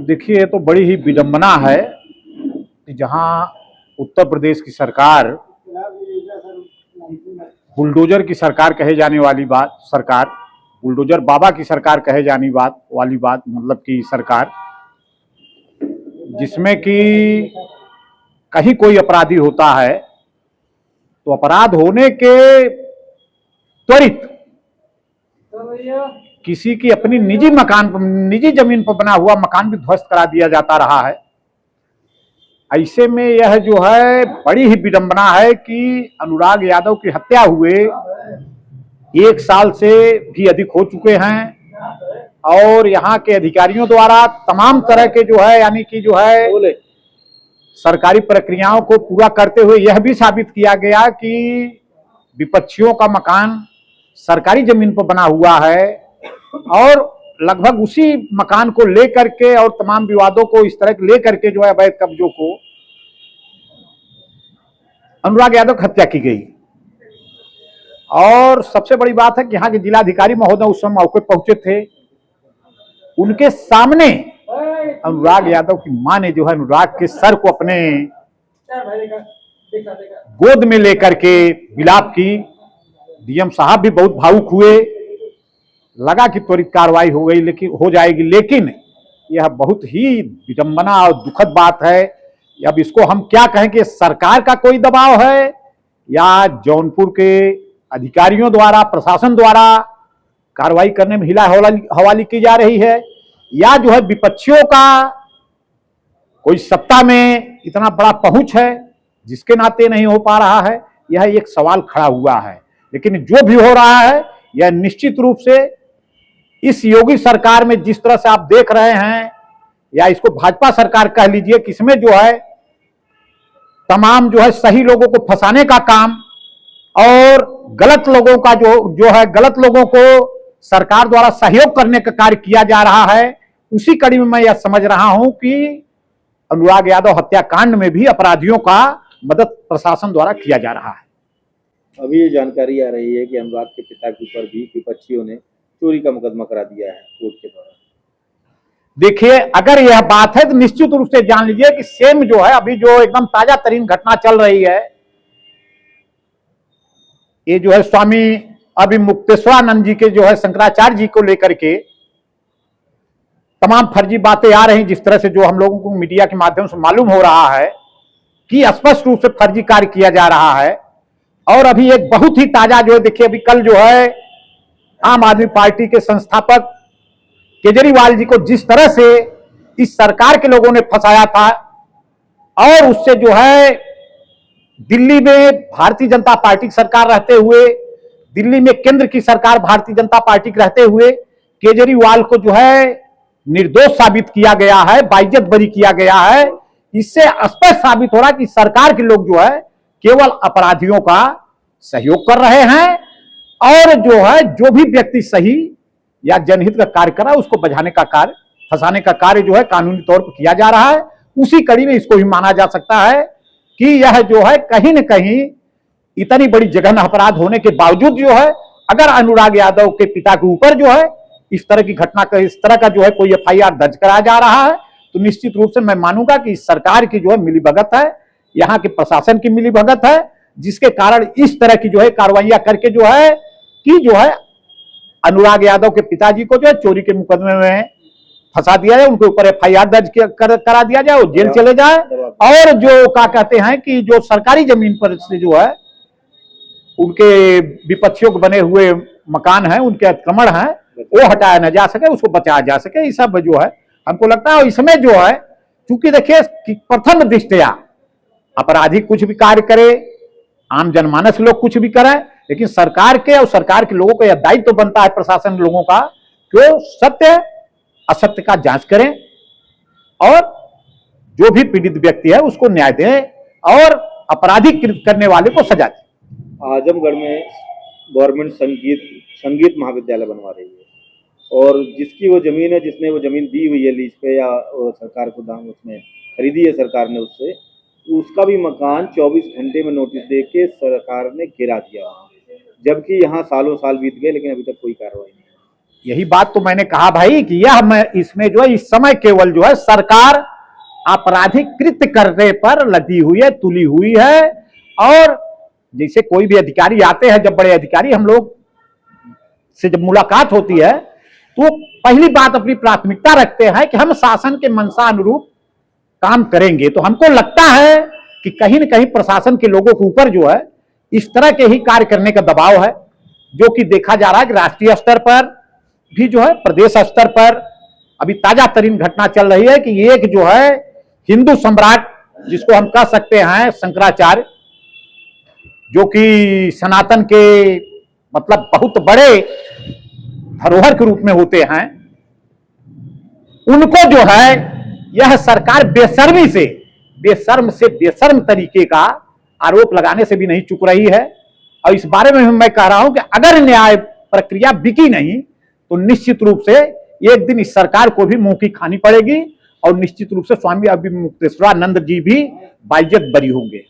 अब देखिए, ये तो बड़ी ही विडंबना है कि जहां उत्तर प्रदेश की सरकार, बुलडोजर की सरकार कहे जाने वाली बात सरकार, बुलडोजर बाबा की सरकार कहे जाने बात मतलब की सरकार, जिसमें कि कहीं कोई अपराधी होता है तो अपराध होने के त्वरित किसी की अपनी निजी जमीन पर बना हुआ मकान भी ध्वस्त करा दिया जाता रहा है। ऐसे में यह जो है बड़ी ही विडंबना है कि अनुराग यादव की हत्या हुए 1 साल से भी अधिक हो चुके हैं और यहाँ के अधिकारियों द्वारा तमाम तरह के जो है यानी कि जो है सरकारी प्रक्रियाओं को पूरा करते हुए यह भी साबित किया गया कि विपक्षियों का मकान सरकारी जमीन पर बना हुआ है और लगभग उसी मकान को लेकर के और तमाम विवादों को इस तरह लेकर के जो है अवैध कब्जों को अनुराग यादव की हत्या की गई। और सबसे बड़ी बात है कि यहाँ के जिलाधिकारी महोदय उस समय मौके पहुंचे थे, उनके सामने अनुराग यादव की मां ने जो है अनुराग के सर को अपने गोद में लेकर के विलाप की। डीएम साहब भी बहुत भावुक हुए, लगा कि त्वरित कार्रवाई हो जाएगी, लेकिन यह बहुत ही विडंबना और दुखद बात है। अब इसको हम क्या कहें कि सरकार का कोई दबाव है या जौनपुर के अधिकारियों द्वारा, प्रशासन द्वारा कार्रवाई करने में हिला हवाली की जा रही है, या जो है विपक्षियों का कोई सत्ता में इतना बड़ा पहुंच है जिसके नाते नहीं हो पा रहा है। यह एक सवाल खड़ा हुआ है। लेकिन जो भी हो रहा है यह निश्चित रूप से इस योगी सरकार में जिस तरह से आप देख रहे हैं, या इसको भाजपा सरकार कह लीजिए, कि इसमें जो है तमाम जो है सही लोगों को फंसाने का काम और गलत लोगों का जो है गलत लोगों को सरकार द्वारा सहयोग करने का कार्य किया जा रहा है। उसी कड़ी में मैं यह समझ रहा हूं कि अनुराग यादव हत्याकांड में भी अपराधियों का मदद प्रशासन द्वारा किया जा रहा है। अभी ये जानकारी आ रही है कि अनुराग के पिता के ऊपर भी विपक्षियों ने चोरी का मुकदमा करा दिया है कोर्ट के द्वारा। देखिए, अगर यह बात है तो निश्चित रूप से जान लीजिए कि सेम जो है अभी जो एकदम ताजा तरीन घटना चल रही है, ये जो है स्वामी अभी मुक्तेश्वरानंद जी के जो है शंकराचार्य जी को लेकर के तमाम फर्जी बातें आ रही, जिस तरह से जो हम लोगों को मीडिया के माध्यम से मालूम हो रहा है कि स्पष्ट रूप से फर्जी कार्य किया जा रहा है। और अभी एक बहुत ही ताजा जो है, देखिए अभी कल जो है आम आदमी पार्टी के संस्थापक केजरीवाल जी को जिस तरह से इस सरकार के लोगों ने फंसाया था और उससे जो है दिल्ली में भारतीय जनता पार्टी की सरकार रहते हुए, दिल्ली में केंद्र की सरकार भारतीय जनता पार्टी की रहते हुए केजरीवाल को जो है निर्दोष साबित किया गया है, बाइज्जत बरी किया गया है। इससे स्पष्ट साबित हो रहा है कि सरकार के लोग जो है केवल अपराधियों का सहयोग कर रहे हैं और जो है जो भी व्यक्ति सही या जनहित का कार्य कर रहा है उसको बचाने का कार्य, फंसाने का कार्य जो है कानूनी तौर पर किया जा रहा है। उसी कड़ी में इसको भी माना जा सकता है कि यह जो है कहीं न कहीं इतनी बड़ी जघन्य अपराध होने के बावजूद जो है अगर अनुराग यादव के पिता के ऊपर जो है इस तरह की घटना का, इस तरह का जो है कोई एफआईआर दर्ज कराया जा रहा है, तो निश्चित रूप से मैं मानूंगा कि सरकार की जो है मिलीभगत है, यहाँ के प्रशासन की मिलीभगत है, जिसके कारण इस तरह की जो है कार्रवाइयां करके जो है कि जो है अनुराग यादव के पिताजी को जो है चोरी के मुकदमे में फंसा दिया जाए, उनके ऊपर एफआईआर दर्ज करा दिया जाए, वो जेल चले जाए। और जो क्या कहते हैं कि जो सरकारी जमीन पर से जो है उनके विपक्षियों के बने हुए मकान हैं, उनके अतिक्रमण हैं, वो हटाया न जा सके, उसको बचाया जा सके, ये सब जो है हमको लगता है। इसमें जो है चूंकि देखिए प्रथम दृष्टया अपराधी कुछ भी कार्य करे, आम जनमानस लोग कुछ भी करें, लेकिन सरकार के और सरकार के लोगों का यह दायित्व तो बनता है, प्रशासन लोगों का, कि सत्य असत्य का जांच करें और जो भी पीड़ित व्यक्ति है उसको न्याय दें और अपराधी कृत करने वाले को सजा दें। आजमगढ़ में गवर्नमेंट संगीत महाविद्यालय बनवा रही है और जिसकी वो जमीन है, जिसने वो जमीन दी हुई है लीज पे या सरकार को दाम उसने खरीदी है सरकार ने उससे, उसका भी मकान 24 घंटे में नोटिस दे के सरकार ने गिरा दिया, जबकि यहाँ सालों साल बीत गए लेकिन अभी तक कोई कार्रवाई नहीं। यही बात तो मैंने कहा भाई कि यह मैं इसमें जो है इस समय केवल जो है सरकार आपराधिक कृत्य करने पर लदी हुई है, तुली हुई है। और जैसे कोई भी अधिकारी आते हैं, जब बड़े अधिकारी हम लोग से जब मुलाकात होती है तो पहली बात अपनी प्राथमिकता रखते हैं कि हम शासन के मंशा अनुरूप काम करेंगे। तो हमको लगता है कि कहीं न कहीं प्रशासन के लोगों के ऊपर जो है इस तरह के ही कार्य करने का दबाव है, जो कि देखा जा रहा है कि राष्ट्रीय स्तर पर भी जो है, प्रदेश स्तर पर अभी ताजा तरीन घटना चल रही है कि एक जो है हिंदू सम्राट, जिसको हम कह सकते हैं शंकराचार्य, जो कि सनातन के मतलब बहुत बड़े धरोहर के रूप में होते हैं, उनको जो है यह सरकार बेशर्मी से बेशर्म तरीके का आरोप लगाने से भी नहीं चूक रही है। और इस बारे में मैं कह रहा हूं कि अगर न्याय प्रक्रिया बिकी नहीं तो निश्चित रूप से एक दिन इस सरकार को भी मुंह की खानी पड़ेगी और निश्चित रूप से स्वामी अभिमुक्तेश्वरानंद जी भी बाइज्जत बरी होंगे।